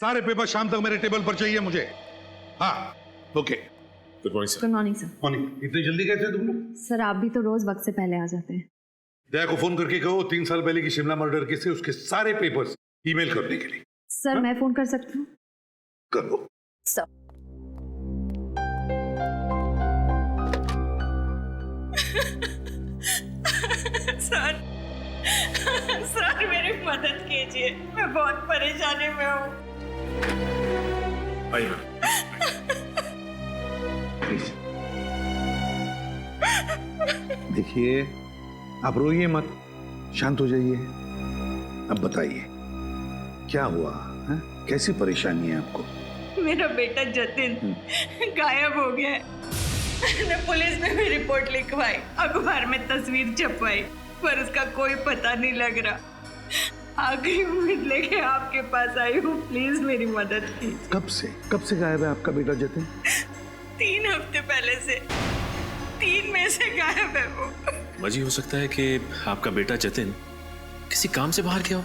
सारे पेपर शाम तक मेरे टेबल पर चाहिए मुझे। हाँ okay. Good morning sir. Good morning sir. Morning. इतनी जल्दी कैसे तुम लोग? सर आप भी तो रोज वक्त से पहले आ जाते हैं। दया को फोन करके कहो 3 साल पहले की शिमला मर्डर केस से उसके सारे पेपर्स ईमेल करने के लिए। सर मैं फोन कर सकती हूँ? कर दो। सर सर सर मेरी मदद कीजिए, मैं बहुत परेशानी में हूँ। आइए मैम। देखिए आप रोइए मत, शांत हो जाइए। अब बताइए क्या हुआ है? कैसी परेशानी है आपको? मेरा बेटा जतिन गायब हो गया है। मैंने पुलिस में भी रिपोर्ट लिखवाई, अखबार में तस्वीर छपवाई, पर उसका कोई पता नहीं लग रहा। आखिरी उम्मीद लेके आपके पास आई हूँ, प्लीज मेरी मदद कीजिए। कब से गायब है आपका बेटा जतिन? 3 हफ्ते पहले से, 3 में से गायब है वो। वजह हो सकता है कि आपका बेटा जतिन किसी काम से बाहर गया हो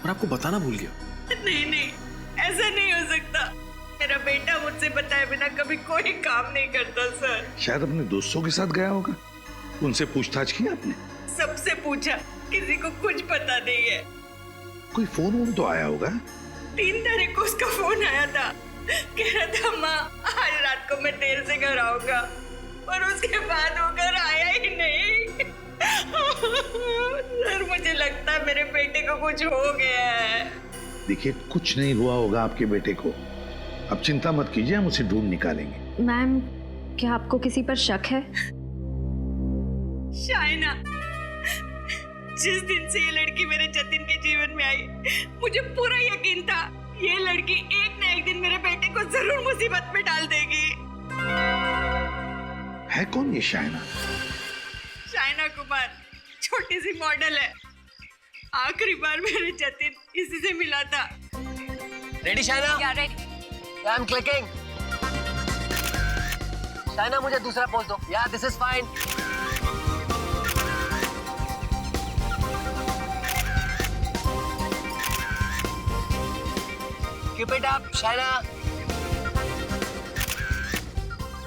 और आपको बताना भूल गया। नहीं, ऐसा नहीं हो सकता। मेरा बेटा मुझसे बताए बिना कभी कोई काम नहीं करता सर। शायद अपने दोस्तों के साथ गया होगा, उनसे पूछताछ की आपने? सबसे पूछा, किसी को कुछ पता नहीं है। कोई फोन तो आया होगा? 3 तारीख को उसका फोन आया था, कह रहा था माँ आज रात को मैं देर से घर आऊंगा, और उसके बाद वो घर आया ही नहीं। सर मुझे लगता है मेरे बेटे को कुछ हो गया है। देखिए कुछ नहीं हुआ होगा आपके बेटे को, अब चिंता मत कीजिए, हम उसे ढूंढ निकालेंगे। मैम क्या आपको किसी पर शक है? शाइना, जिस दिन से ये लड़की मेरे जतिन के जीवन में आई, मुझे पूरा यकीन था ये लड़की एक न एक दिन मेरे बेटे को जरूर मुसीबत में डाल देगी। है कौन ये शाइना? शाइना कुमार छोटी सी मॉडल है। आखिरी बार मेरे जतिन इसी से मिला था। रेडी शाइना? क्या ready? I am clicking. Shaina मुझे दूसरा पोज दो। या this is fine. Keep it up Shaina.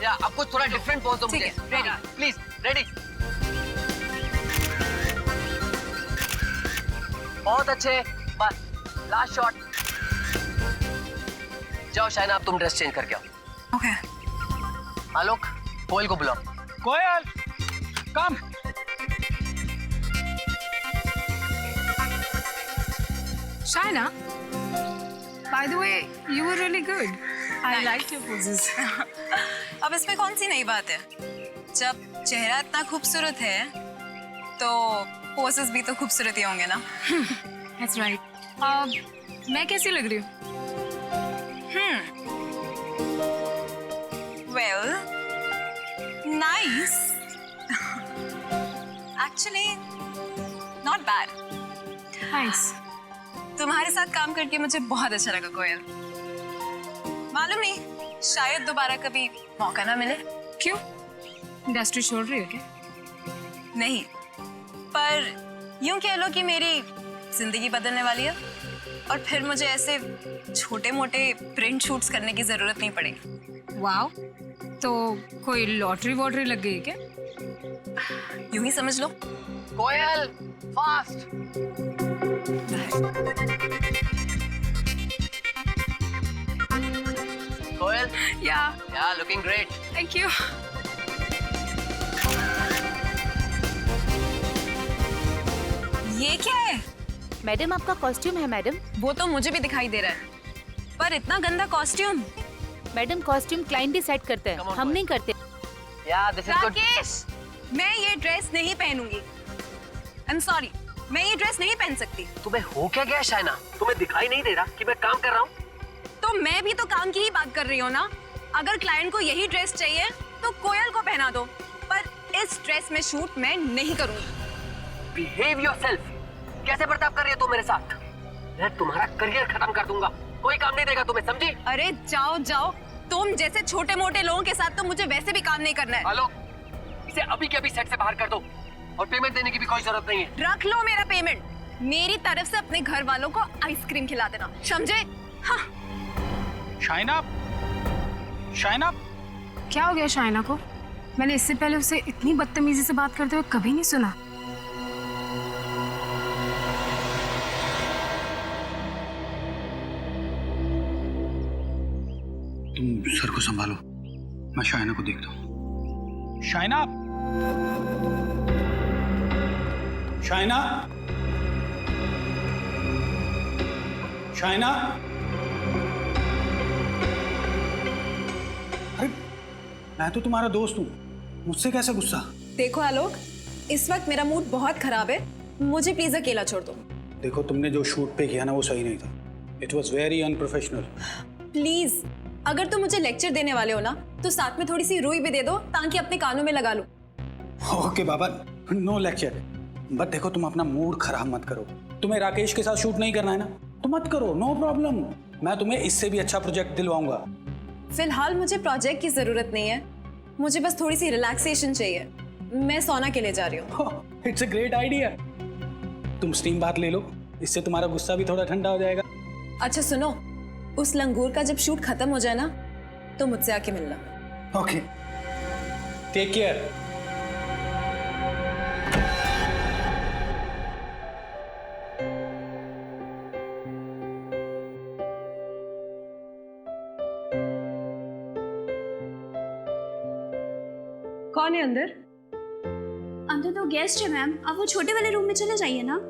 या अब कुछ थोड़ा डिफरेंट पोज दो मुझे। Ready please. रेडी। बहुत अच्छे, बस लास्ट शॉट। जाओ शाइना, अब तुम ड्रेस चेंज करके आओ। ओके। आलोक, कोयल को बुलाओ। कोयल, कम। Shaina, by the way, you were really good. I liked your poses. अब इसमें कौन सी नई बात है? जब चेहरा इतना खूबसूरत है, तो पोसेस भी तो खूबसूरत ही होंगे ना? That's right. मैं कैसी लग रही हूँ? Well, nice. Actually, not bad. Nice. तुम्हारे साथ काम करके मुझे बहुत अच्छा लगा कोयल। मालूम नहीं, शायद दोबारा कभी मौका ना मिले। क्यों? इंडस्ट्री छोड़ रही हो क्या? नहीं, पर यूं कह लो कि मेरी जिंदगी बदलने वाली है, और फिर मुझे ऐसे छोटे मोटे प्रिंट शूट्स करने की जरूरत नहीं पड़ेगी। वाओ, तो कोई लॉटरी वॉटरी लग गई है क्या? यूं ही समझ लो। कोयल, फास्ट। कोयल, या लुकिंग ग्रेट। Thank you. ये क्या है? मैडम आपका कॉस्ट्यूम है मैडम। वो तो मुझे भी दिखाई दे रहा है, पर इतना गंदा costume. Madam costume client decide करते हैं, हम नहीं करते। या दिस इज गुड। राकेश, मैं ये ड्रेस नहीं पहनूंगी। आई एम सॉरी, मैं ये ड्रेस नहीं पहन सकती। तुम्हें हो क्या गया शाइना? तुम्हें दिखाई नहीं दे रहा कि मैं काम कर रहा हूँ? तो मैं भी तो काम की ही बात कर रही हूँ ना। अगर क्लाइंट को यही ड्रेस चाहिए तो कोयल को पहना दो, पर इस ड्रेस में शूट मैं नहीं करूंगी। Behave yourself. कैसे बर्ताव कर रही हो तुम मेरे साथ? मैं तुम्हारा करियर खत्म कर दूंगा। कोई काम नहीं देगा तुम्हें, समझी? अरे जाओ जाओ, तुम जैसे छोटे मोटे लोगों के साथ तो मुझे वैसे भी काम नहीं करना है। हेलो, इसे अभी के अभी सेट से बाहर कर दो, और पेमेंट देने की भी कोई जरूरत नहीं है। रख लो मेरा पेमेंट। मेरी तरफ से अपने घर वालों को आइसक्रीम खिला देना, समझे? हाँ। शाइना, शाइना, क्या हो गया शाइना को? मैंने इससे पहले उसे इतनी बदतमीजी से बात करते हुए कभी नहीं सुना। तुम सर को संभालो, मैं शाइना को देखता हूँ। शाइना, शाइना, शाइना। अरे मैं तो तुम्हारा दोस्त हूँ, मुझसे कैसे गुस्सा? देखो आलोक, इस वक्त मेरा मूड बहुत खराब है, मुझे प्लीज अकेला छोड़ दो। देखो, तुमने जो शूट पे किया ना वो सही नहीं था। It was very unprofessional. Please, अगर तुम मुझे लेक्चर देने वाले हो ना तो साथ में थोड़ी सी रुई भी दे दो ताकि अपने कानों में लगा लूं। ओके बाबा, नो लेक्चर। बट देखो, तुम अपना मूड खराब मत करो। तुम्हें राकेश के साथ शूट नहीं करना है ना, तो मत करो, नो प्रॉब्लम। मैं तुम्हें इससे भी अच्छा प्रोजेक्ट दिलवाऊंगा। फिलहाल मुझे प्रोजेक्ट की जरूरत नहीं है, मुझे बस थोड़ी सी रिलैक्सेशन चाहिए। मैं सोना के लिए जा रही हूँ। It's a great idea. तुम स्टीम बात ले लो, इससे तुम्हारा गुस्सा भी थोड़ा ठंडा हो जाएगा। अच्छा सुनो, उस लंगूर का जब शूट खत्म हो जाए ना तो मुझसे आके मिलना। Okay, take care. कौन है अंदर? अंदर तो गेस्ट है मैम, आप वो छोटे वाले रूम में चले जाइए ना।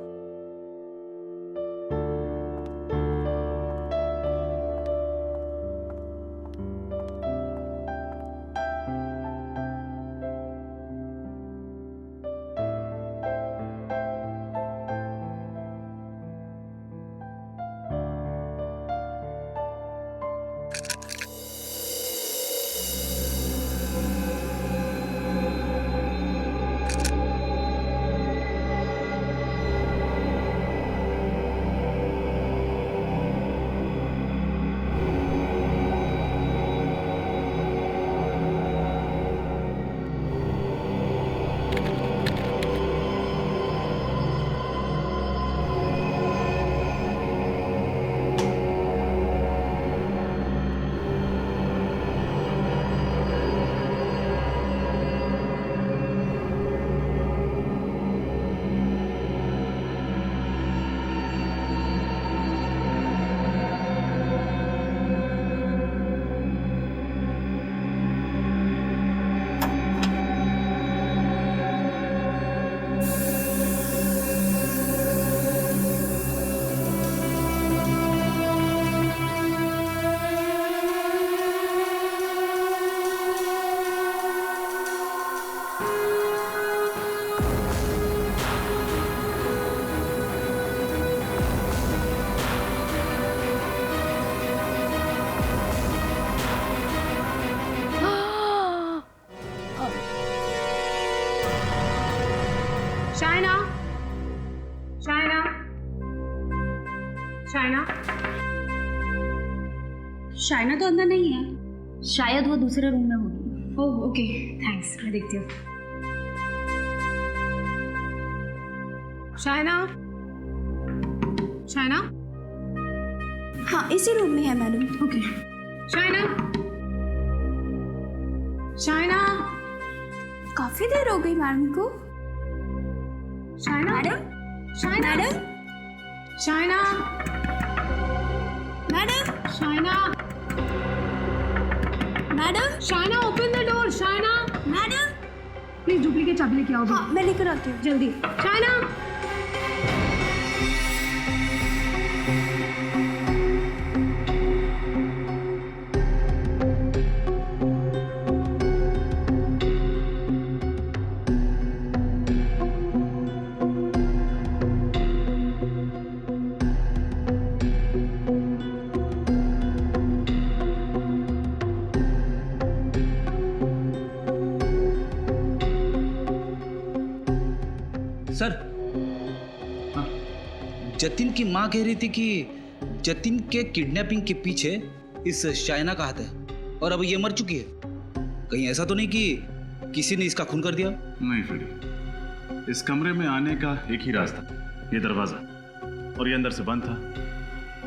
शाइना, शाइना, शाइना। शाइना तो अंदर नहीं है, शायद वो दूसरे रूम में होगी। ओह ओके, थैंक्स, मैं देखती हूँ। शाइना, शाइना। हाँ, इसी रूम में है मैडम। ओके। शाइना, शाइना। काफी देर हो गई मैडम को। Shaina, madam, Shaina, madam, Shaina, madam, Shaina, madam, Shaina, open the door. Shaina, madam. Please duplicate चाबी लेके आओ। हाँ, मैं लेकर आती हूँ। जल्दी। शाइना। सर, हाँ, जतिन की माँ कह रही थी कि जतिन के किडनैपिंग के पीछे इस शाइना का हाथ है और अब ये मर चुकी है। कहीं ऐसा तो नहीं कि किसी ने इसका खून कर दिया? नहीं फ्रेडी, इस कमरे में आने का एक ही रास्ता, ये दरवाजा, और ये अंदर से बंद था,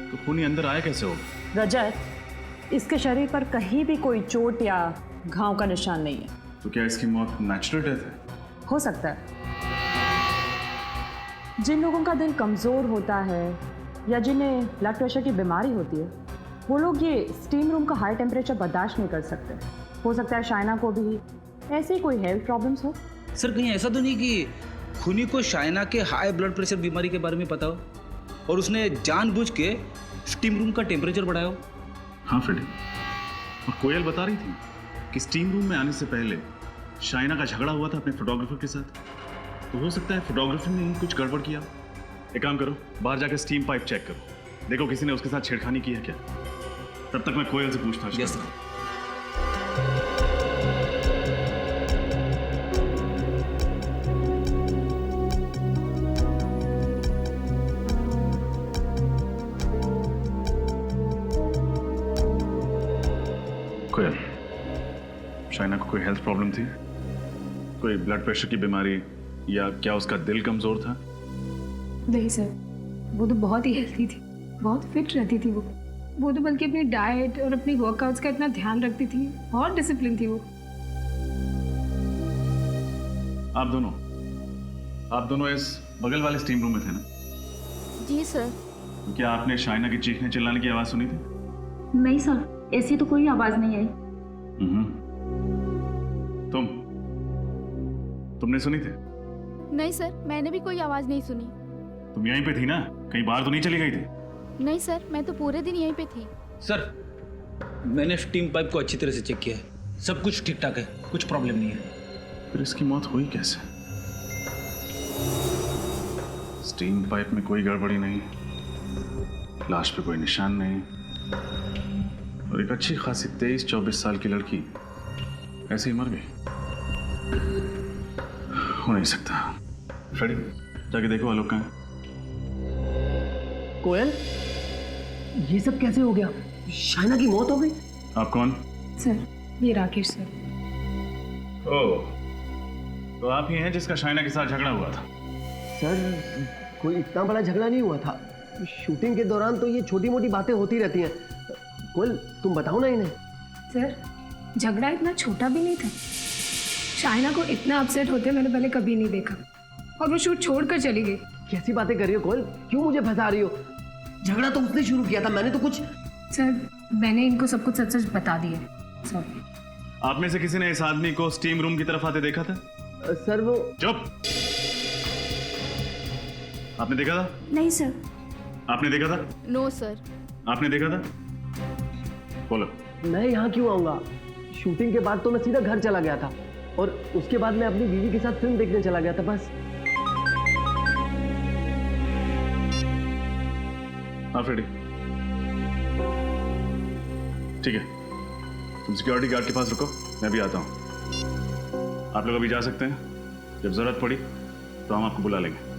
तो खूनी अंदर आया कैसे होगा? रजत, इसके शरीर पर कहीं भी कोई चोट या घाव का निशान नहीं है। तो क्या इसकी मौत नेचुरल डेथ है? हो सकता है। जिन लोगों का दिल कमज़ोर होता है या जिन्हें ब्लड प्रेशर की बीमारी होती है, वो लोग ये स्टीम रूम का हाई टेम्परेचर बर्दाश्त नहीं कर सकते। हो सकता है शाइना को भी ऐसे ही कोई हेल्थ प्रॉब्लम्स हो। सर कहीं ऐसा तो नहीं कि खुनी को शाइना के हाई ब्लड प्रेशर बीमारी के बारे में पता हो और उसने जानबूझ के स्टीम रूम का टेम्परेचर बढ़ाया हो? हाँ फ्रेडी, और कोयल बता रही थी कि स्टीम रूम में आने से पहले शाइना का झगड़ा हुआ था अपने फोटोग्राफर के साथ। तो हो सकता है फोटोग्राफर ने ही कुछ गड़बड़ किया। एक काम करो, बाहर जाकर स्टीम पाइप चेक करो, देखो किसी ने उसके साथ छेड़खानी की है क्या। तब तक मैं कोयल से पूछताछ यस करूंगा। कोयल, शाइना को कोई हेल्थ प्रॉब्लम थी? कोई ब्लड प्रेशर की बीमारी या क्या उसका दिल कमजोर था? नहीं सर, वो तो बहुत ही हेल्थी थी, बहुत फिट रहती थी वो तो बल्कि अपनी डाइट और अपनी वर्कआउट्स का इतना ध्यान रखती थी, बहुत डिसिप्लिन थी वो। आप दोनों इस बगल वाले स्टीम रूम में थे ना? जी सर। क्या आपने शाइना की चीखने चिल्लाने की आवाज सुनी थी? नहीं सर, ऐसी तो कोई आवाज नहीं आई। तुमने सुनी थी? नहीं सर, मैंने भी कोई आवाज नहीं सुनी। तुम यहीं पे थी ना? कहीं बाहर तो नहीं चली गई थी? नहीं सर, मैं तो पूरे दिन यहीं पे थी। सर मैंने स्टीम पाइप को अच्छी तरह से चेक किया है, सब कुछ ठीक ठाक है, कुछ प्रॉब्लम नहीं है। फिर इसकी मौत हुई कैसे? स्टीम पाइप में कोई गड़बड़ी नहीं, लाश पे कोई निशान नहीं, और एक अच्छी खासी 23-24 साल की लड़की ऐसे ही मर गई। हो नहीं सकता। फ्रेडी, जाके देखो आलोक कहाँ है। कोयल, ये सब कैसे हो गया? शाइना की मौत हो गई? आप कौन? सर, ये राकेश सर। ओह, तो आप ही हैं जिसका शाइना के साथ झगड़ा हुआ था? सर, कोई इतना बड़ा झगड़ा नहीं हुआ था। शूटिंग के दौरान तो ये छोटी मोटी बातें होती रहती हैं। कोयल, तुम बताओ ना इन्हें। सर, झगड़ा इतना छोटा भी नहीं था। शाइना को इतना अपसेट होते मैंने पहले कभी नहीं देखा, और वो शूट छोड़कर चली गई। कैसी बातें कर रही हो कोयल? क्यों मुझे फंसा रही हो? झगड़ा तो उसने शुरू किया था, मैंने तो कुछ। सर, मैंने इनको सब कुछ सच सच बता दिया। सॉरी। आप में से किसी ने इस आदमी को स्टीम रूम की तरफ आते देखा था? सर वो। चुप! आपने देखा था? नहीं सर। आपने देखा था? No sir. आपने देखा था? बोलो। मैं यहाँ क्यों आऊंगा? शूटिंग के बाद तो मैं सीधा घर चला गया था, और उसके बाद मैं अपनी बीवी के साथ फिल्म देखने चला गया था, बस। हाँ फ्रेडी, ठीक है, तुम सिक्योरिटी गार्ड के पास रुको, मैं भी आता हूँ। आप लोग अभी जा सकते हैं, जब जरूरत पड़ी तो हम आपको बुला लेंगे।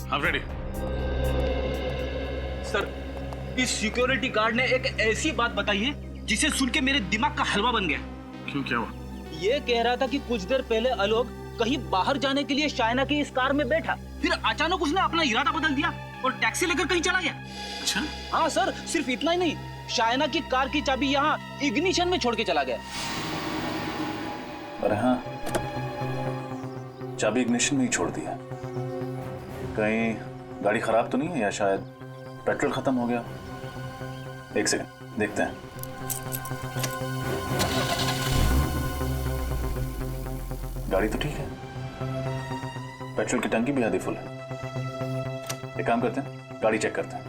हाँ फ्रेडी। सर, इस सिक्योरिटी गार्ड ने एक ऐसी बात बताई है जिसे सुन के मेरे दिमाग का हलवा बन गया। क्यों, क्या हुआ? ये कह रहा था कि कुछ देर पहले आलोक कहीं बाहर जाने के लिए शाइना की इस कार में बैठा, फिर अचानक उसने अपना इरादा बदल दिया और टैक्सी लेकर कहीं चला गया। अच्छा? हाँ सर, सिर्फ इतना ही नहीं, शाइना की कार की चाबी यहाँ इग्निशन में छोड़ के चला गया। अरे हाँ, चाबी इग्निशन में ही छोड़ दिया। कहीं गाड़ी खराब तो नहीं है, या शायद पेट्रोल खत्म हो गया? एक सेकंड, देखते हैं। गाड़ी तो ठीक है, पेट्रोल की टंकी भी आधी फुल है। एक काम करते हैं, गाड़ी चेक करते हैं।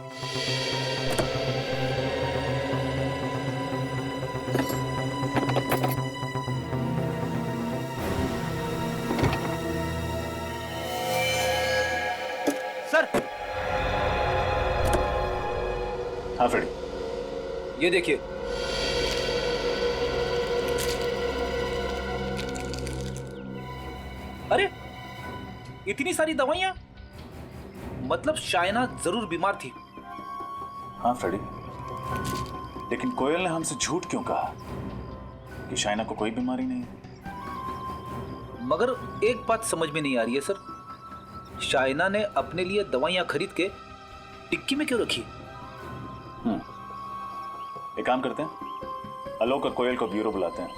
सर, हाँ फ्रेडी, ये देखिए। अरे, इतनी सारी दवाइयां, मतलब शाइना जरूर बीमार थी। हाँ फ्रेडी, लेकिन कोयल ने हमसे झूठ क्यों कहा कि शाइना को कोई बीमारी नहीं है? मगर एक बात समझ में नहीं आ रही है सर, शाइना ने अपने लिए दवाइयाँ खरीद के टिक्की में क्यों रखी? एक काम करते हैं, आलोक और कोयल को ब्यूरो बुलाते हैं,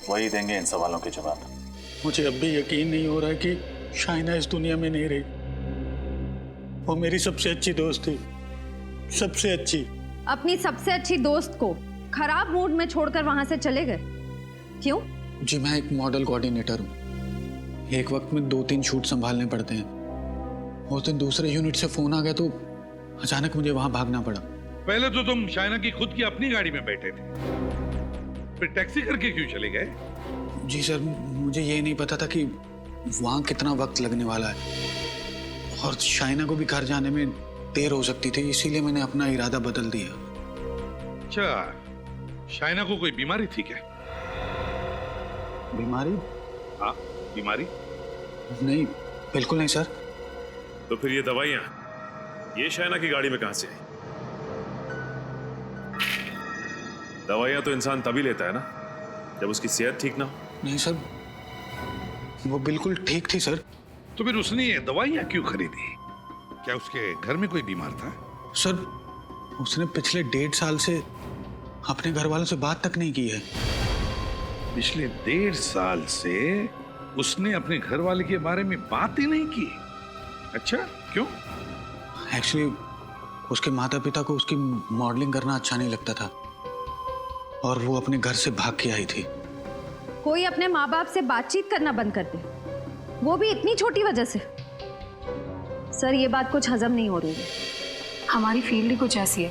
वही देंगे इन सवालों के जवाब। मुझे अब भी यकीन नहीं हो रहा है कि शाइना इस दुनिया में नहीं रही। वो मेरी सबसे अच्छी दोस्त थी, सबसे अच्छी। अपनी सबसे अच्छी दोस्त को खराब मूड में छोड़कर वहां से चले गए, क्यों? जी मैं एक मॉडल कोऑर्डिनेटर हूँ, एक वक्त में 2-3 शूट संभालने पड़ते हैं। उस दिन दूसरे यूनिट से फोन आ गया तो अचानक मुझे वहां भागना पड़ा। पहले तो तुम शाइना की खुद की अपनी गाड़ी में बैठे थे, फिर टैक्सी करके क्यों चले गए? जी सर, मुझे ये नहीं पता था कि वहाँ कितना वक्त लगने वाला है और शाइना को भी घर जाने में देर हो सकती थी, इसीलिए मैंने अपना इरादा बदल दिया। अच्छा, शाइना को कोई बीमारी थी क्या? बीमारी? हाँ, बीमारी? नहीं, बिल्कुल नहीं सर। तो फिर ये दवाइयाँ ये शाइना की गाड़ी में कहां से आई? दवाइयाँ तो इंसान तभी लेता है ना जब उसकी सेहत ठीक ना हो। नहीं सर, वो बिल्कुल ठीक थी सर। तो फिर उसने ये दवाइयाँ क्यों खरीदी? क्या उसके घर में कोई बीमार था? सर, उसने पिछले 1.5 साल से अपने घर वालों से बात तक नहीं की है। पिछले 1.5 साल से उसने अपने घर वाले के बारे में बात ही नहीं की? अच्छा, क्यों? एक्चुअली उसके माता पिता को उसकी मॉडलिंग करना अच्छा नहीं लगता था और वो अपने घर से भाग के आई थी। कोई अपने माँ बाप से बातचीत करना बंद कर दे, वो भी इतनी छोटी वजह से। सर, ये बात कुछ हजम नहीं हो रही है। हमारी फील्ड ही कुछ ऐसी है,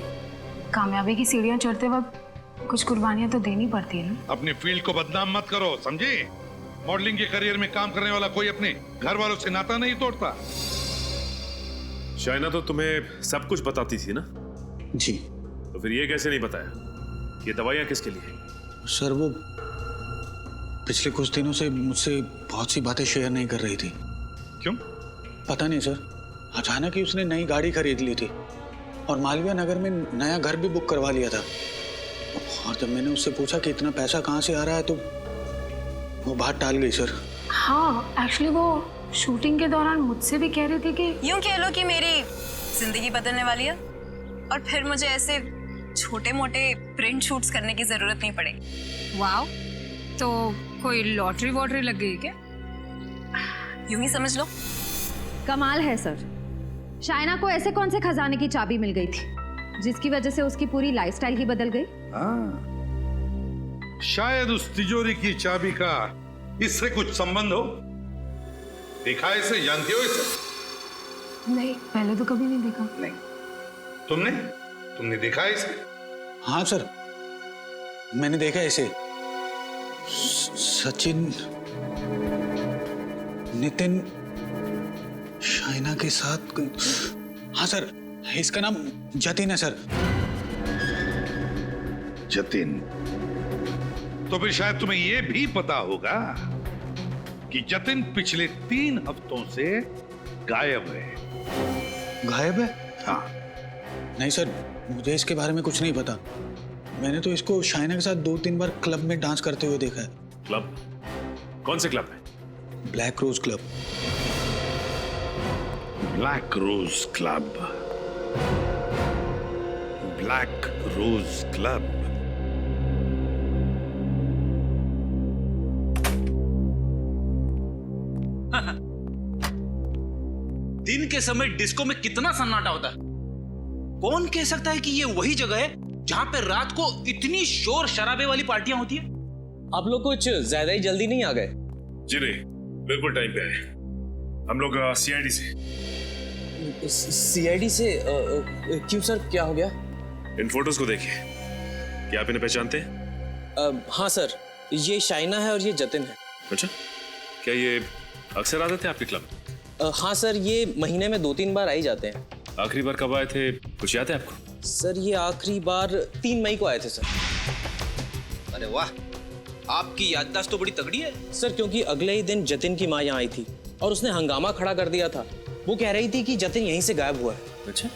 कामयाबी की सीढ़ियाँ चढ़ते वक्त कुछ कुर्बानियाँ तो देनी पड़ती है ना। अपनी फील्ड को बदनाम मत करो, समझे? मॉडलिंग के करियर में काम करने वाला कोई अपने घर वालों से नाता नहीं तोड़ता। शाइना तो तुम्हें सब कुछ बताती थी ना? जी। तो फिर ये कैसे नहीं बताया ये दवाइयाँ किसके लिए? सर, वो पिछले कुछ दिनों से मुझसे बहुत सी बातें शेयर नहीं कर रही थी। क्यों? पता नहीं सर, अचानक ही उसने नई गाड़ी खरीद ली थी और मालवीय नगर में नया घर भी बुक करवा लिया था। और जब मैंने उससे पूछा कि इतना पैसा कहाँ से आ रहा है तो वो बात टाल गई सर। हाँ, एक्चुअली वो शूटिंग के दौरान मुझसे भी कह रही थी कि यूं कह लो कि मेरी जिंदगी बदलने वाली है और फिर मुझे ऐसे छोटे मोटे प्रिंट शूट्स करने की जरूरत नहीं पड़ेगी। वाओ, तो कोई लॉटरी वॉटरी लग गई क्या? यूं ही समझ लो। कमाल है सर, शाइना को ऐसे कौन से खजाने की चाबी मिल गई थी जिसकी वजह से उसकी पूरी लाइफस्टाइल ही बदल गई? हाँ, शायद उस तिजोरी की चाबी का इससे कुछ संबंध हो। देखा है इसे? जानती हो इसे? नहीं, पहले तो कभी नहीं देखा। नहीं। तुमने देखा है इसे? हाँ सर, मैंने देखा इसे। सचिन, नितिन, शाइना के साथ। हाँ सर, इसका नाम जतिन है सर। जतिन? तो फिर शायद तुम्हें यह भी पता होगा कि जतिन पिछले 3 हफ्तों से गायब है। गायब है? हाँ। नहीं सर, मुझे इसके बारे में कुछ नहीं पता। मैंने तो इसको शाइना के साथ 2-3 बार क्लब में डांस करते हुए देखा है। क्लब? कौन से क्लब में? Black Rose Club. Black Rose Club. Black Rose Club. दिन के समय डिस्को में कितना सन्नाटा होता है। कौन कह सकता है कि ये वही जगह है जहां पे रात को इतनी शोर शराबे वाली पार्टियां होती है? आप लोग कुछ ज्यादा ही जल्दी नहीं आ गए? जी नहीं, बिल्कुल टाइम पे आए। हम लोग सीआईडी से। सीआईडी से? क्यों सर, क्या हो गया? इन फोटोज को देखिए, क्या आप इन्हें पहचानते हैं? हाँ सर, ये शाइना है और ये जतिन है। अच्छा, क्या ये अक्सर आते थे आपके क्लब? हाँ सर, ये महीने में 2-3 बार आ ही जाते हैं। आखिरी बार कब आए थे, कुछ याद है आपको? सर, ये आखिरी बार 3 मई को आए थे सर। अरे वाह, आपकी याददाश्त तो बड़ी तगड़ी है। सर, क्योंकि अगले ही दिन जतिन की माँ यहाँ आई थी और उसने हंगामा खड़ा कर दिया था। वो कह रही थी कि जतिन यहीं से गायब हुआ है। अच्छा,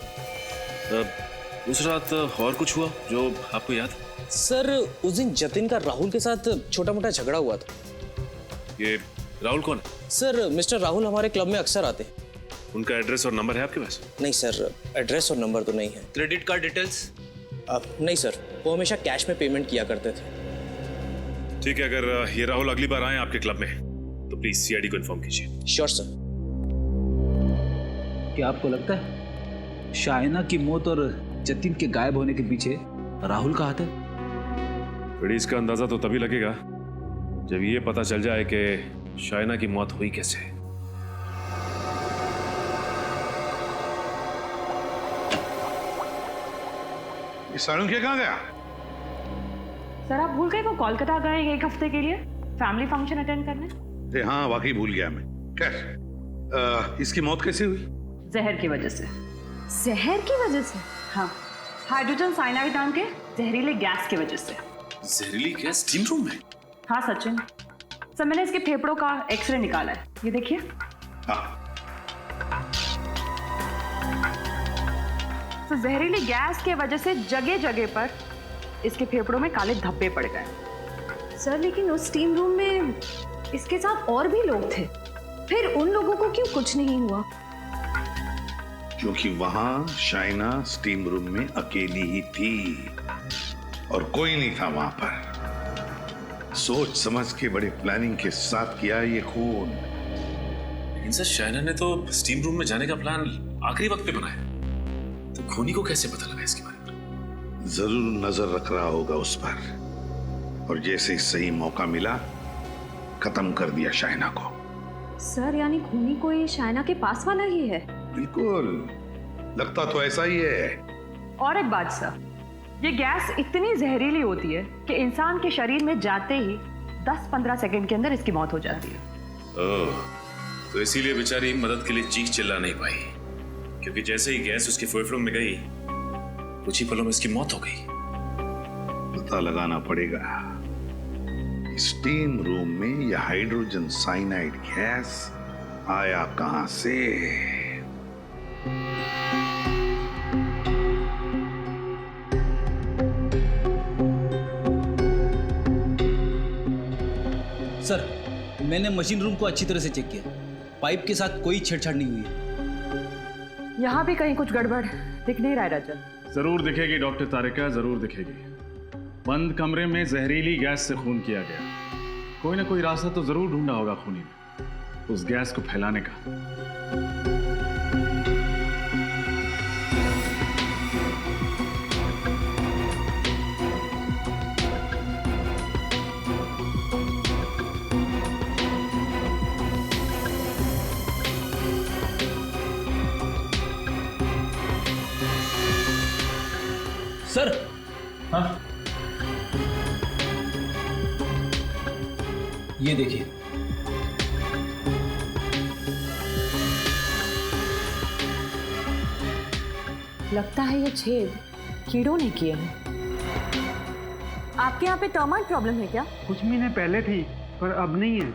उस रात और कुछ हुआ जो आपको याद? सर, उस दिन जतिन का राहुल के साथ छोटा मोटा झगड़ा हुआ था। ये राहुल कौन है? सर मिस्टर राहुल हमारे क्लब में अक्सर आते हैं। उनका एड्रेस और नंबर है आपके पास? नहीं सर, एड्रेस और नंबर तो नहीं है। Credit card details? नहीं सर, वो हमेशा कैश में पेमेंट किया करते थे। ठीक है, अगर ये राहुल अगली बार आए आपके क्लब में तो प्लीज सीआईडी को इन्फॉर्म कीजिए। Sure sir. क्या आपको लगता है शाइना की मौत और जतिन के गायब होने के पीछे राहुल का हाथ है? फिर इसका अंदाजा तो तभी लगेगा जब ये पता चल जाए कि शाइना की मौत हुई कैसे। ये सालुंखे कहाँ गया? सर आप भूल गए वो कोलकाता गए 1 हफ्ते के लिए फैमिली फंक्शन अटेंड करने। अरे हाँ, वाकई भूल गया मैं। खैर, इसकी मौत कैसे हुई? जहर की वजह से। जहर की वजह से? हाँ, हाइड्रोजन साइनाइड नाम के जहरीले गैस की वजह से। जहरीली गैस स्टीम रूम में? हाँ सचिन, सर मैंने इसके फेफड़ों का एक्सरे निकाला है, ये देखिए। तो जहरीली गैस के वजह से जगह जगह पर इसके फेफड़ों में काले धब्बे पड़ गए। सर लेकिन उस स्टीम रूम में इसके साथ और भी लोग थे, फिर उन लोगों को क्यों कुछ नहीं हुआ? क्योंकि वहां शाइना स्टीम रूम में अकेली ही थी और कोई नहीं था वहां पर। सोच समझ के बड़े प्लानिंग के साथ किया ये खून। लेकिन सर शाइना ने तो स्टीम रूम में जाने का प्लान आखिरी वक्त पे बनाया, तो खूनी को कैसे पता लगा इसके बारे में? जरूर नजर रख रहा होगा उस पर, और जैसे ही सही मौका मिला खत्म कर दिया शाइना को। सर यानी खूनी कोई शाइना के पास वाला ही है? बिल्कुल, लगता तो ऐसा ही है। और एक बात सर, ये गैस इतनी जहरीली होती है कि इंसान के शरीर में जाते ही 10-15 सेकंड के अंदर इसकी मौत हो जाती है। ओह, तो इसीलिए बेचारी मदद के लिए चीख चिल्ला नहीं पाई, क्योंकि जैसे ही गैस उसके फेफड़ों में गई कुछ ही पलों में इसकी मौत हो गई। पता लगाना पड़ेगा स्टीम रूम में यह हाइड्रोजन साइनाइड गैस आया कहां से। सर मैंने मशीन रूम को अच्छी तरह से चेक किया, पाइप के साथ कोई छेड़छाड़ नहीं हुई है। यहाँ भी कहीं कुछ गड़बड़ दिख नहीं रहा है रजत। जरूर दिखेगी डॉक्टर तारिका, जरूर दिखेगी। बंद कमरे में जहरीली गैस से खून किया गया, कोई ना कोई रास्ता तो जरूर ढूंढा होगा खूनी ने उस गैस को फैलाने का। सर, हाँ ये देखिए, लगता है ये छेद कीड़ों ने किए हैं। आपके यहाँ पे टर्माइट प्रॉब्लम है क्या? कुछ महीने पहले थी पर अब नहीं है।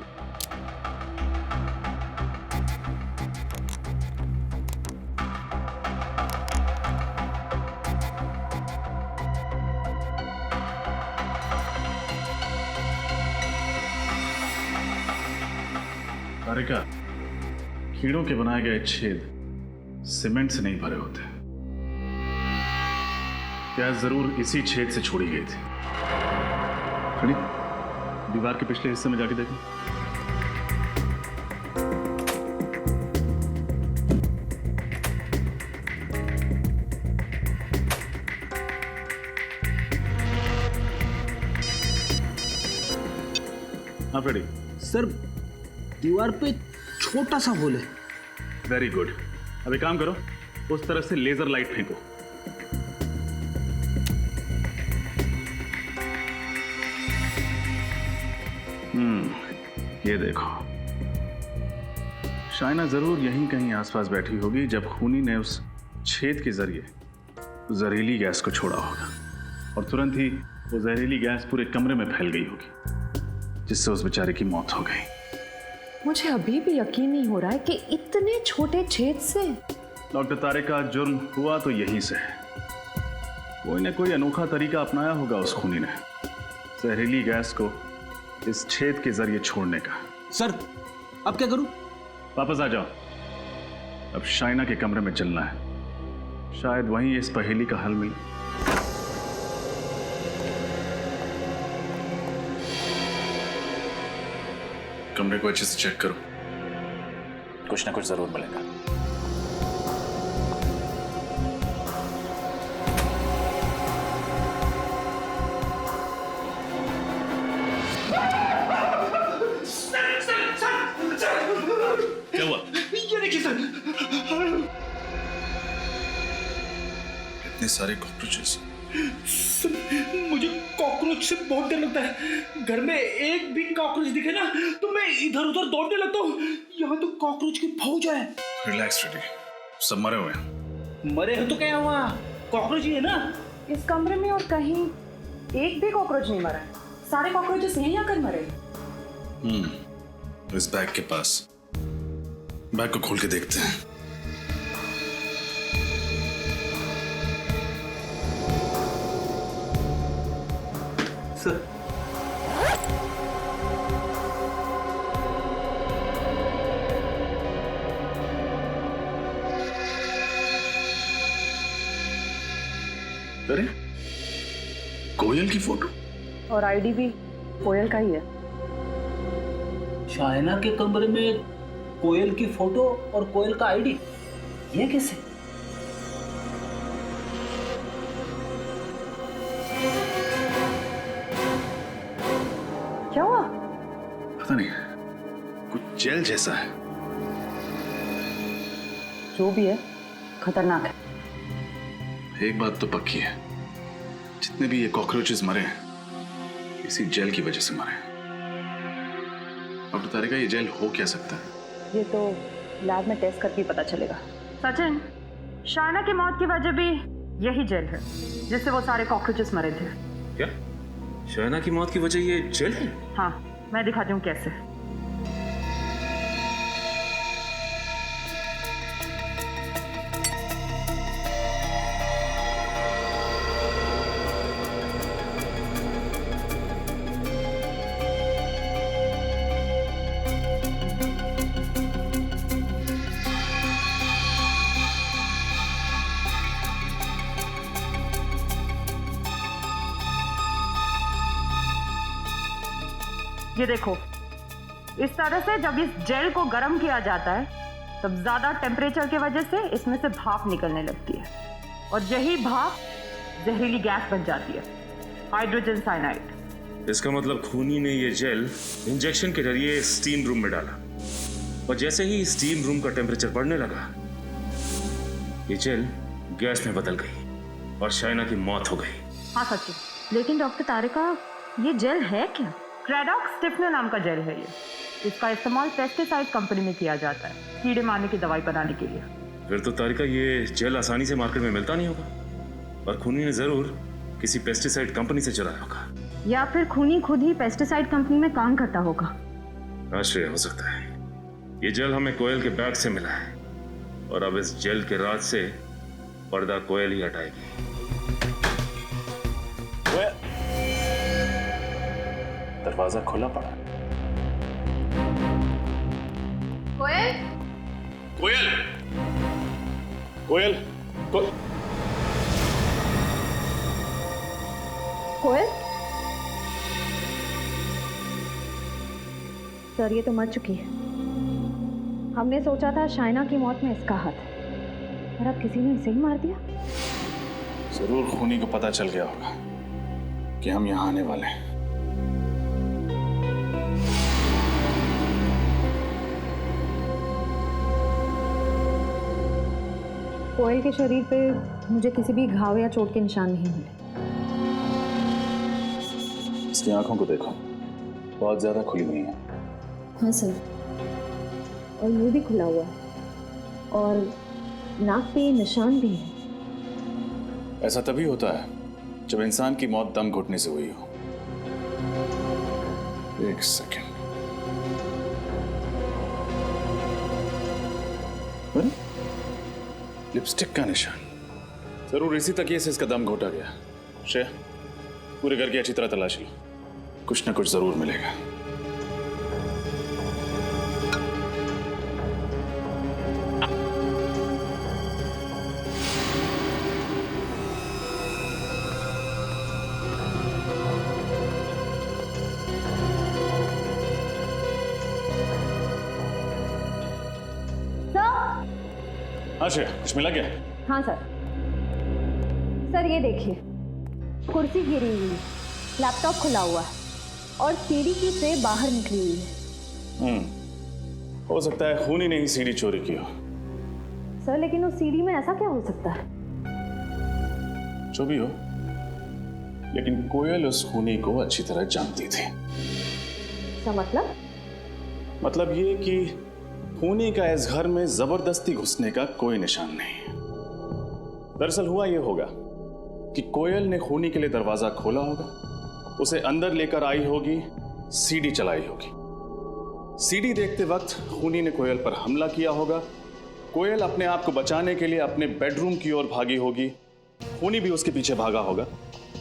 तारिका, कीड़ों के बनाए गए छेद सीमेंट से नहीं भरे होते। गैस जरूर इसी छेद से छोड़ी गई थी। खड़ी दीवार के पिछले हिस्से में जाके देखें। हाँ फ्रेडी। सर दीवार पे छोटा सा होल है। वेरी गुड, अब एक काम करो, उस तरफ से लेजर लाइट फेंको। ये देखो, शाइना जरूर यहीं कहीं आसपास बैठी होगी जब खूनी ने उस छेद के जरिए जहरीली गैस को छोड़ा होगा, और तुरंत ही वो जहरीली गैस पूरे कमरे में फैल गई होगी, जिससे उस बेचारे की मौत हो गई। मुझे अभी भी यकीन नहीं हो रहा है कि इतने छोटे छेद से। डॉक्टर तारिका, जुर्म हुआ तो यहीं से है। कोई ना कोई अनोखा तरीका अपनाया होगा उस खूनी ने जहरीली गैस को इस छेद के जरिए छोड़ने का। सर अब क्या करूं? वापस आ जाओ। अब शाइना के कमरे में चलना है, शायद वहीं इस पहेली का हल मिले। कमरे को अच्छे से चेक करो, कुछ ना कुछ जरूर मिलेगा। क्या हुआ? ये देखिए सर, इतने सारे कॉकरोचेस। सर मुझे कॉकरोच से बहुत डर लगता है। घर में एक भी कॉकरोच दिखे ना तो मैं इधर उधर दौड़ने लगता हूँ। यहाँ तो कॉकरोच की फौज है। रिलैक्स रेडी, सब मरे हुए हैं। मरे हो तो क्या हुआ, कॉकरोच ही है ना। इस कमरे में और कहीं एक भी कॉकरोच नहीं मरा है। सारे कॉकरोचेस यहीं आकर मरे। इस बैग के पास, बैग को खोल के देखते हैं। सर अरे कोयल की फोटो और आईडी भी कोयल का ही है। शाइना के कमरे में कोयल की फोटो और कोयल का आईडी, ये कैसे? क्या हुआ? पता नहीं, कुछ जेल जैसा है। जो भी है खतरनाक है। एक बात तो पक्की है, जितने भी ये कॉकरोचेस मरे हैं इसी जेल की वजह से मरे हैं। अब तारिका, ये जेल हो क्या सकता है? ये तो लैब में टेस्ट करके पता चलेगा। सचिन, शाइना की मौत की वजह भी यही जेल है जिससे वो सारे कॉकरोचेस मरे थे। क्या शाइना की मौत की वजह ये जेल है? हाँ, मैं दिखाती हूँ कैसे। ये देखो, इस तरह से जब इस जेल को गर्म किया जाता है तब ज्यादा टेम्परेचर की वजह से इसमें से भाप निकलने लगती है और यही भाप जहरीली गैस बन जाती है, हाइड्रोजन साइनाइड। इसका मतलब खूनी ने ये जेल इंजेक्शन के जरिए स्टीम रूम में डाला और जैसे ही स्टीम रूम का टेम्परेचर बढ़ने लगा ये जेल गैस में बदल गई और शाइना की मौत हो गई। हाँ सचिन, लेकिन डॉक्टर तारिका, ये जेल है क्या? क्रेडॉक्स स्टिफनर नाम का जेल है ये। इसका इस्तेमाल पेस्टिसाइड कंपनी में किया जाता है कीड़े मारने की दवाई बनाने के लिए। फिर तो तारिका ये जेल आसानी से मार्केट में मिलता नहीं होगा और खूनी ने जरूर किसी पेस्टिसाइड कंपनी से चलाया होगा, या फिर खूनी खुद ही पेस्टिसाइड कंपनी में काम करता होगा। आश्चर्य हो सकता है। ये जेल हमें कोयल के बैग से मिला है और अब इस जेल के राज से पर्दा कोयल ही हटाएगी। दरवाजा खुला पड़ा। कोयल, कोयल, कोयल, कोयल, सर ये तो मर चुकी है। हमने सोचा था शाइना की मौत में इसका हाथ है, पर अब किसी ने इसे ही मार दिया। जरूर खूनी को पता चल गया होगा कि हम यहाँ आने वाले हैं। कोयल के शरीर पे मुझे किसी भी घाव या चोट के निशान नहीं मिले। इसकी आंखों को देखो, बहुत ज्यादा खुली हुई है। हाँ सर, और मुंह भी खुला हुआ है और नाक पे निशान भी है। ऐसा तभी होता है जब इंसान की मौत दम घुटने से हुई हो। एक सेकंड, लिपस्टिक का निशान, जरूर इसी तकिए से इसका दम घोटा गया। श्रेया, पूरे घर की अच्छी तरह तलाश लो, कुछ ना कुछ जरूर मिलेगा। हाँ श्रेया, कुछ मिला क्या? हाँ सर। सर ये देखिए, कुर्सी गिरी हुई है, लैपटॉप खुला हुआ है और सीढ़ी की ट्रे बाहर निकली हुई है। हो सकता है खूनी ने ही सीढ़ी चोरी की हो। सर लेकिन उस सीढ़ी में ऐसा क्या हो सकता है? जो भी हो, लेकिन कोयल उस खूनी को अच्छी तरह जानती थी। क्या मतलब? मतलब ये कि खूनी का इस घर में जबरदस्ती घुसने का कोई निशान नहीं। दरअसल हुआ ये होगा कि कोयल ने खूनी के लिए दरवाजा खोला होगा, उसे अंदर लेकर आई होगी, सीढ़ी चलाई होगी। सीढ़ी देखते वक्त खूनी ने कोयल पर हमला किया होगा। कोयल अपने आप को बचाने के लिए अपने बेडरूम की ओर भागी होगी, खूनी भी उसके पीछे भागा होगा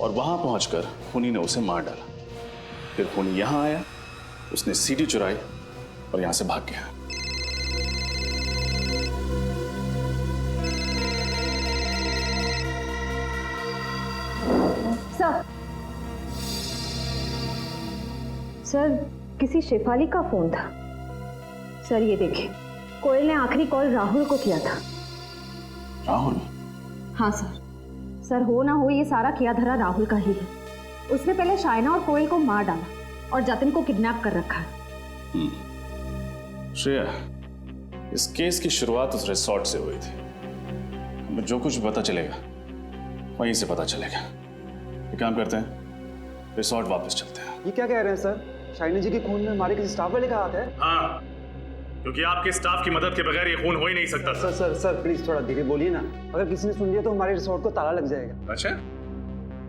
और वहां पहुंचकर खूनी ने उसे मार डाला। फिर खूनी यहां आया, उसने सीढ़ी चुराई और यहां से भाग गया। सर किसी शेफाली का फोन था। सर ये देखिए, कोयल ने आखिरी कॉल राहुल को किया था। राहुल? हाँ सर। सर हो ना हो ये सारा किया धरा राहुल का ही है। उसने पहले शाइना और कोयल को मार डाला और जतिन को किडनैप कर रखा है। श्रेया, इस केस की शुरुआत उस रिसोर्ट से हुई थी। हमें जो कुछ पता चलेगा वहीं से पता चलेगा। एक काम करते हैं, रिसोर्ट वापस चलते हैं। ये क्या कह रहे हैं सर? शाइना जी के खून में हमारे किसी स्टाफ वाले का हाथ है? हाँ, क्योंकि आपके स्टाफ की मदद के बगैर ये खून हो ही नहीं सकता। सर प्लीज थोड़ा धीरे बोलिए ना। अगर किसी ने सुन लिया तो हमारे रिसोर्ट को ताला लग जाएगा। अच्छा,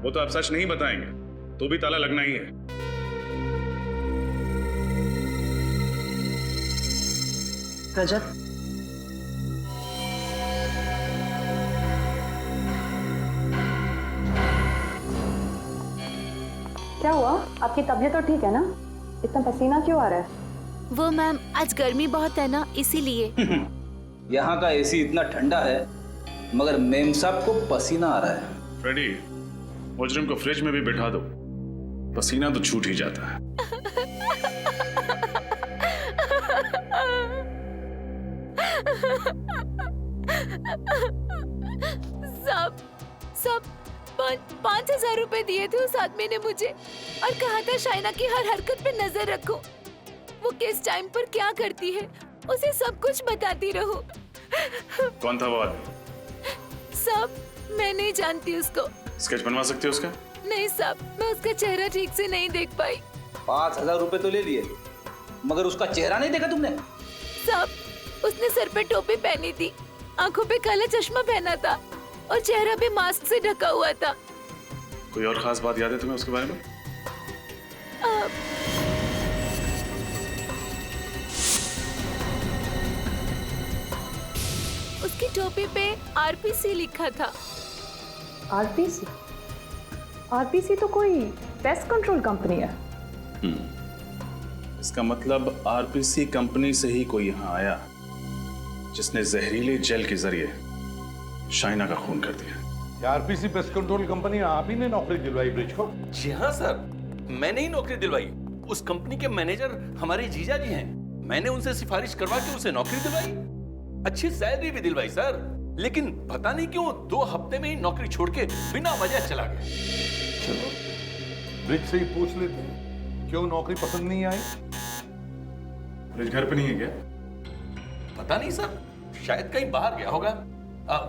वो तो आप सच नहीं बताएंगे तो भी ताला लगना ही है। रजत, क्या हुआ? आपकी तबीयत तो ठीक है ना? इतना पसीना क्यों आ रहा है? वो मैम, आज गर्मी बहुत है ना, इसीलिए। यहाँ का एसी इतना ठंडा है मगर मेम साहब को पसीना आ रहा है। फ्रेडी, मुजरिम को फ्रिज में भी बिठा दो, पसीना तो छूट ही जाता है। सब 5,000 रुपए दिए थे उस आदमी ने मुझे और कहा था शाइना की हर हरकत पे नजर रखूं। वो किस टाइम पर क्या करती है उसे सब कुछ बताती रहूं। कौन था वो आदमी? सब मैं नहीं जानती उसको। स्केच बनवा सकते हो उसका? नहीं साहब, मैं उसका चेहरा ठीक से नहीं देख पाई। 5,000 रुपए तो ले लिए मगर उसका चेहरा नहीं देखा तुमने? साहब, उसने सर पे टोपी पहनी थी, आंखों पे काला चश्मा पहना था और चेहरा भी मास्क से ढका हुआ था। कोई और खास बात याद है तुम्हें उसके बारे में? उसकी टोपी पे आरपीसी लिखा था। आरपीसी? आरपीसी तो कोई पेस्ट कंट्रोल कंपनी है। इसका मतलब आरपीसी कंपनी से ही कोई यहाँ आया जिसने जहरीले जेल के जरिए शाइना का खून कर दिया। आरपीसी पेस्ट कंट्रोल कंपनी आप ही ने नौकरी दिलवाई ब्रिज को? जी हाँ सर, मैंने ही नौकरी दिलवाई। उस कंपनी के मैनेजर हमारे जीजा जी हैं। मैंने उनसे सिफारिश करवा के उसे नौकरी दिलवाई, अच्छी सैलरी भी दिलवाई सर। लेकिन पता नहीं क्यों 2 हफ्ते में ही नौकरी छोड़ के बिना वजह चला गया। चलो ब्रिज से ही पूछ लेते हैं, क्यों नौकरी पसंद नहीं आई? ब्रिज घर पे नहीं है क्या? पता नहीं सर, शायद कहीं बाहर गया होगा।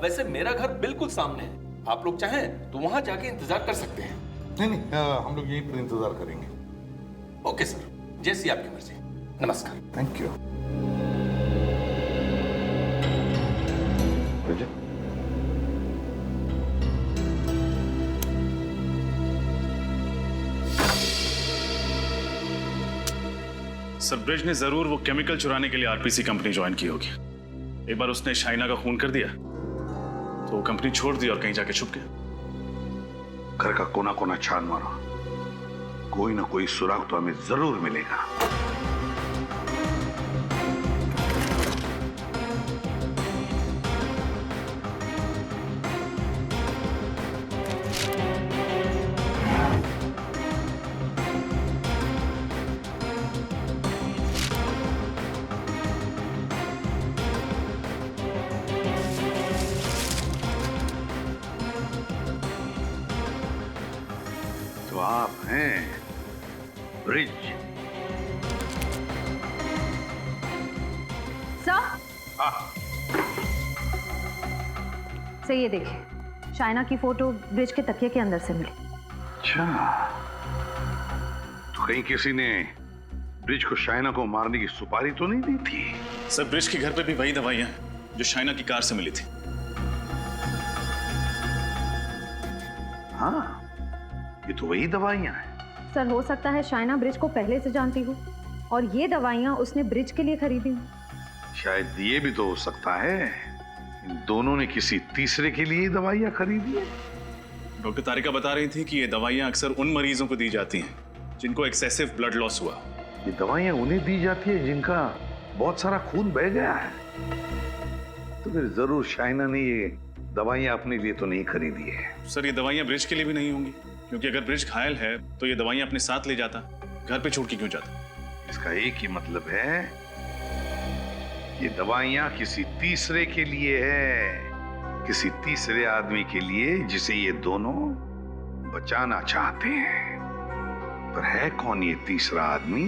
वैसे मेरा घर बिल्कुल सामने है, आप लोग चाहें तो वहां जाके इंतजार कर सकते हैं। नहीं, हम लोग यहीं पर इंतजार करेंगे। ओके सर, जैसी आपकी मर्जी। नमस्कार। Thank you. सर, ब्रिज ने जरूर वो केमिकल चुराने के लिए आरपीसी कंपनी ज्वाइन की होगी। एक बार उसने शाइना का खून कर दिया तो वो कंपनी छोड़ दी और कहीं जाके छुप गया। घर का कोना कोना छान मारो, कोई ना कोई सुराग तो हमें जरूर मिलेगा। आप हैं ब्रिज। सर हाँ, सर ये देखिए, शाइना की फोटो ब्रिज के तकिए के अंदर से मिली। अच्छा, तो कहीं किसी ने ब्रिज को शाइना को मारने की सुपारी तो नहीं दी थी? सर ब्रिज के घर पे भी वही दवाइयां हैं जो शाइना की कार से मिली थी। हाँ, ये तो वही दवाइयां हैं। सर हो सकता है शाइना ब्रिज को पहले से जानती हो और ये दवाइयां उसने ब्रिज के लिए खरीदी हो। शायद ये भी तो हो सकता है इन दोनों ने किसी तीसरे के लिए दवाइयां खरीदी है। डॉक्टर तारिका बता रही थी कि ये दवाइयां अक्सर उन मरीजों को दी जाती हैं जिनको एक्सेसिव ब्लड लॉस हुआ। ये दवाइयां उन्हें दी जाती है जिनका बहुत सारा खून बह गया है। तो फिर जरूर शाइना ने ये दवाइयां अपने लिए तो नहीं खरीदी है। सर ये दवाइयां ब्रिज के लिए भी नहीं होंगी, क्योंकि अगर ब्रिज घायल है तो ये दवाइयां अपने साथ ले जाता, घर पे छोड़ के क्यों जाता? इसका एक ही मतलब है, ये दवाइयां किसी तीसरे के लिए है, किसी तीसरे आदमी के लिए जिसे ये दोनों बचाना चाहते हैं। पर है कौन ये तीसरा आदमी?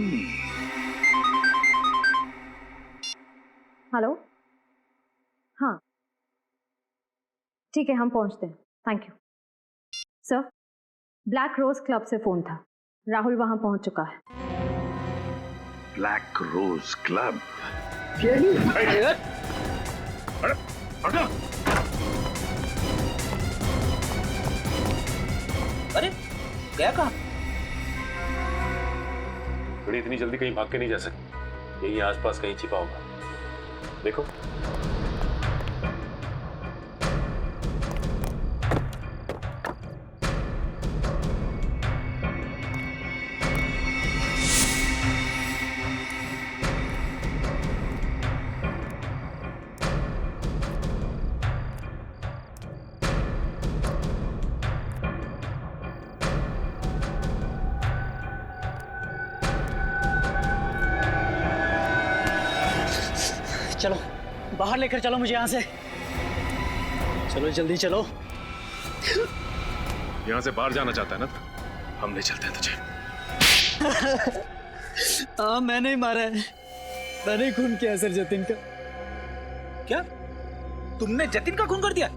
हेलो, हाँ ठीक है, हम पहुंचते हैं। Thank you sir. Black Rose Club से फोन था, राहुल वहां पहुंच चुका है। Black Rose Club? अरे क्या कहा? बड़ी इतनी जल्दी कहीं भाग के नहीं जा सकती, यही आसपास कहीं छिपा होगा। देखो चलो बाहर लेकर चलो मुझे यहाँ से। चलो जल्दी चलो। यहाँ से बाहर जाना चाहता है ना, हम ले चलते हैं तुझे। हाँ मैंने ही मारा है, मैंने ही खून किया सर जतिन का। क्या तुमने जतिन का खून कर दिया?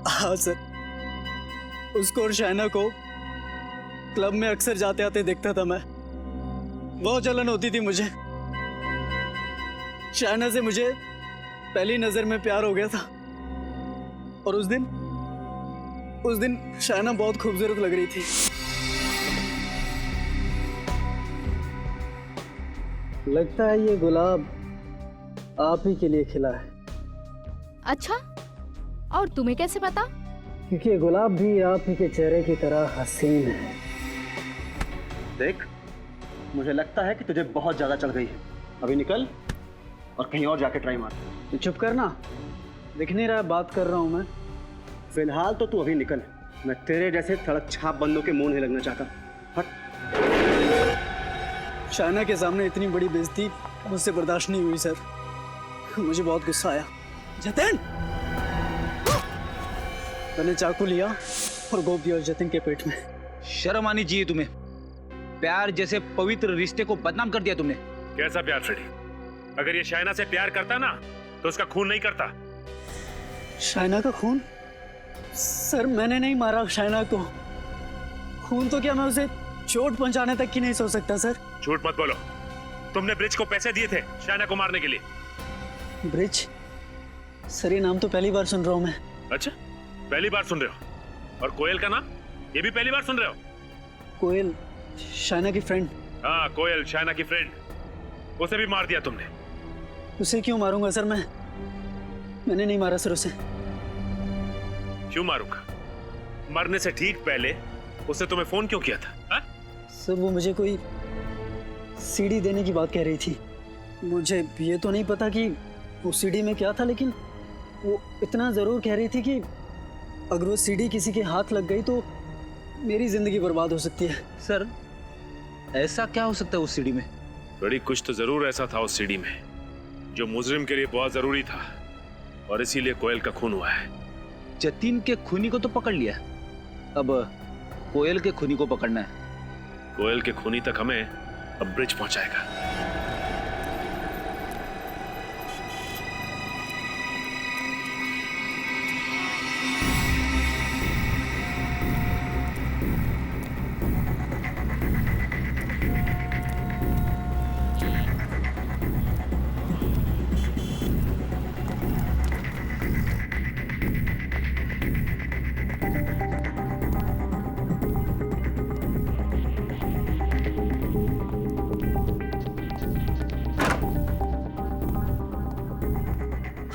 हाँ सर, उसको और शाइना को क्लब में अक्सर जाते आते देखता था मैं। बहुत जलन होती थी मुझे। शाइना से मुझे पहली नजर में प्यार हो गया था और उस दिन शाइना बहुत खूबसूरत लग रही थी। लगता है ये गुलाब आप ही के लिए खिला है। अच्छा, और तुम्हें कैसे पता? क्योंकि ये गुलाब भी आप ही के चेहरे की तरह हसीन है। देख, मुझे लगता है कि तुझे बहुत ज्यादा चढ़ गई है। अभी निकल और कहीं और जाके ट्राई मार। तू चुप करना, दिख नहीं रहा बात कर रहा हूं मैं। फिलहाल तो तू अभी निकल, मैं तेरे जैसे सड़क छाप बंदों के मुंह नहीं लगना चाहता। हट। शाइना के सामने इतनी बड़ी बेइज्जती मुझसे बर्दाश्त नहीं हुई सर। मुझे बहुत गुस्सा आया। जतिन! मैंने चाकू लिया और गोप दिया जतिन के पेट में। शर्म आनी चाहिए तुम्हें, प्यार जैसे पवित्र रिश्ते को बदनाम कर दिया तुमने। कैसा प्यार फ्रेडी? अगर ये शाइना से प्यार करता ना तो उसका खून नहीं करता। शाइना का खून? सर मैंने नहीं मारा शाइना को। खून तो क्या मैं उसे चोट पहुंचाने तक की नहीं सोच सकता सर। झूठ मत बोलो, तुमने ब्रिज को पैसे दिए थे शाइना को मारने के लिए। ब्रिज? सर ये नाम तो पहली बार सुन रहा हूं मैं। अच्छा, पहली बार सुन रहे हो? और कोयल का नाम ये भी पहली बार सुन रहे हो? कोयल शाइना की फ्रेंड? हाँ, कोयल शाइना की फ्रेंड, उसे भी मार दिया तुमने। उसे क्यों मारूंगा सर? मैंने नहीं मारा सर उसे। क्यों मारूंगा? मरने से ठीक पहले उसने तुम्हें फोन क्यों किया था? हा? सर वो मुझे कोई सीडी देने की बात कह रही थी। मुझे ये तो नहीं पता कि वो सीडी में क्या था, लेकिन वो इतना जरूर कह रही थी कि अगर वो सीडी किसी के हाथ लग गई तो मेरी जिंदगी बर्बाद हो सकती है। सर ऐसा क्या हो सकता है उस सीडी में? बड़ी कुछ तो जरूर ऐसा था उस सीडी में जो मुजरिम के लिए बहुत जरूरी था, और इसीलिए कोयल का खून हुआ है। जतिन के खूनी को तो पकड़ लिया, अब कोयल के खूनी को पकड़ना है। कोयल के खूनी तक हमें अब ब्रिज पहुंचाएगा।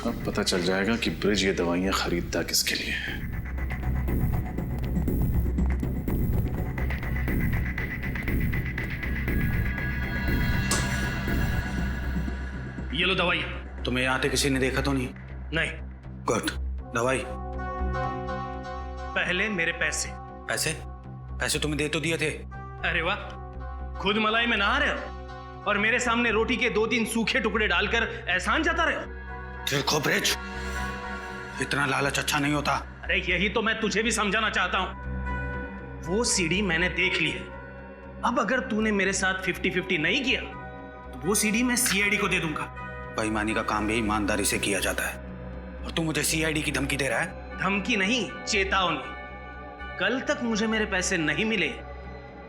अब पता चल जाएगा कि ब्रिज ये दवाइयां खरीदता किसके लिए है। ये लो दवाई। तुम्हें यहाँ आते किसी ने देखा तो नहीं? नहीं। गुड। दवाई। पहले मेरे पैसे। पैसे? पैसे तुम्हें दे तो दिए थे। अरे वाह, खुद मलाई में नहा रहे हो और मेरे सामने रोटी के 2-3 सूखे टुकड़े डालकर एहसान जता रहे हो। देखो ब्रिज, इतना लालच अच्छा नहीं होता। अरे यही तो मैं तुझे भी समझाना चाहता हूं। वो सीडी मैंने देख ली है। अब अगर तूने मेरे साथ 50-50 नहीं किया तो वो सीडी मैं सीआईडी को दे दूंगा। बेईमानी का काम भी ईमानदारी से किया जाता है और तू मुझे सीआईडी की धमकी दे रहा है? धमकी नहीं, चेतावनी। कल तक मुझे मेरे पैसे नहीं मिले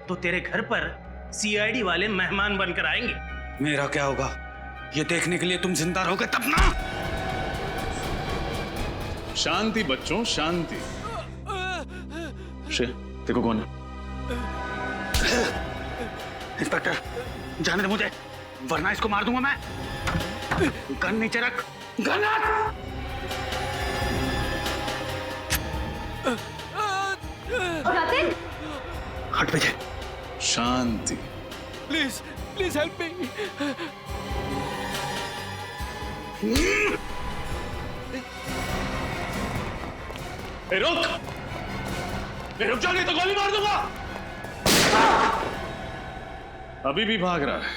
तो तेरे घर पर सीआईडी वाले मेहमान बनकर आएंगे। मेरा क्या होगा ये देखने के लिए तुम जिंदा रहोगे तब ना। शांति बच्चों, शांति। देखो कौन है? इंस्पेक्टर, जाने दे मुझे, वरना इसको मार दूंगा मैं। गन नीचे रख। गन रख। जतिन, हट पीछे। शांति। Please please help me. रुक, रुक जा नहीं तो गोली मार दूंगा। अभी भी भाग रहा है।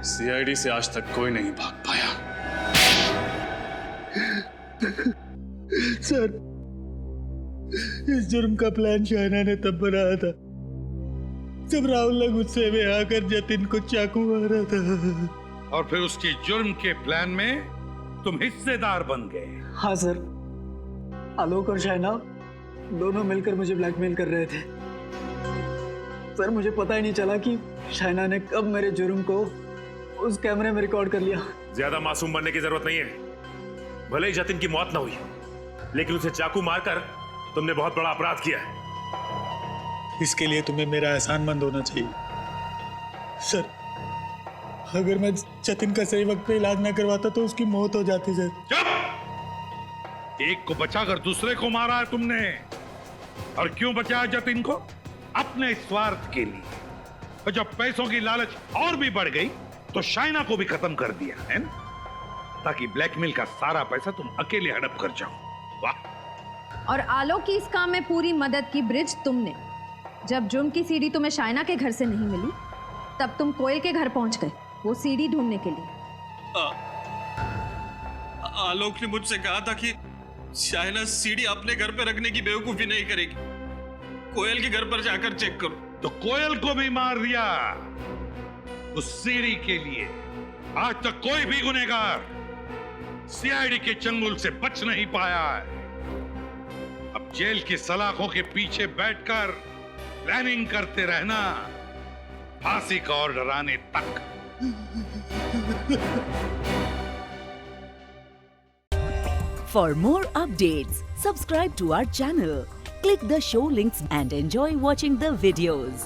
सीआईडी से आज तक कोई नहीं भाग पाया। सर, इस जुर्म का प्लान शाइना ने तब बनाया था जब राहुल ने गुस्से में आकर जतिन को चाकू मारा था। और फिर उसके जुर्म के प्लान में तुम हिस्सेदार बन गए। हाँ सर, आलोक और शाइना दोनों मिलकर मुझे ब्लैकमेल कर रहे थे। सर, मुझे पता ही नहीं चला कि शाइना ने कब मेरे जुर्म को उस कैमरे में रिकॉर्ड कर लिया। ज्यादा मासूम बनने की जरूरत नहीं है। भले ही जतिन की मौत ना हुई, लेकिन उसे चाकू मारकर तुमने बहुत बड़ा अपराध किया है। इसके लिए तुम्हें मेरा एहसानमंद होना चाहिए। सर, अगर मैं जतिन का सही वक्त पे इलाज ना करवाता तो उसकी मौत हो जाती सर। चुप! एक को बचाकर दूसरे को मारा है तुमने। और क्यों बचाया जतिन को? अपने स्वार्थ के लिए। और जब पैसों की लालच और भी बढ़ गई तो शाइना को भी खत्म कर दिया है ना? ताकि ब्लैकमेल का सारा पैसा तुम अकेले हड़प कर जाओ। वाह! और आलोक की इस काम में पूरी मदद की ब्रिज तुमने। जब जुर्म की सीडी तुम्हें शाइना के घर से नहीं मिली तब तुम कोयल के घर पहुंच गए वो सीडी ढूंढने के लिए। आलोक ने मुझसे कहा था कि शाइना सीडी अपने घर पे रखने की बेवकूफी नहीं करेगी। कोयल के घर पर जाकर चेक करो। तो कोयल को भी मार दिया उस सीडी के लिए। आज तक कोई भी गुनहगार सीआईडी के चंगुल से बच नहीं पाया है। अब जेल की सलाखों के पीछे बैठकर प्लानिंग करते रहना, फांसी का ऑर्डर आने तक। For more updates, subscribe to our channel, click the show links and enjoy watching the videos.